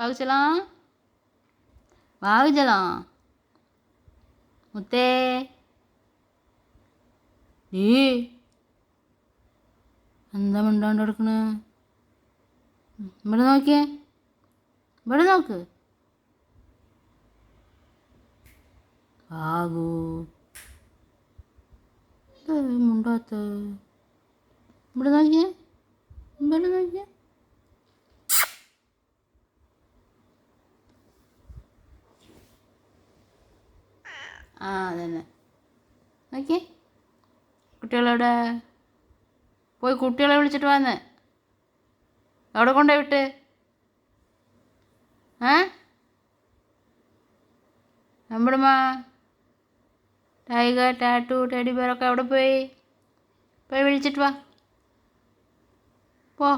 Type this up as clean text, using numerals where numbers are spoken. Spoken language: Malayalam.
വാവിച്ചലാം വാവിച്ചലാം മുത്തേ നീ എന്താ മിണ്ടാണ്ട് കിടക്കണേ? ഇവിടെ നോക്കിയേ, ഇവിടെ നോക്ക്. ആകൂ മുണ്ടാത്ത, ഇവിടെ നോക്കിയേ, ഇവിടെ നോക്കിയേ. ആ അതന്നെ നോക്കിയേ. കുട്ടികളെവിടെ പോയി? കുട്ടികളെ വിളിച്ചിട്ട് വന്ന് എവിടെ കൊണ്ടുപോയി വിട്ട്? എമ്പടമ്മാ ടൈഗർ, ടാറ്റു, ടെഡി ബെയറൊക്കെ എവിടെ പോയി? പോയി വിളിച്ചിട്ട് വാ, പോ.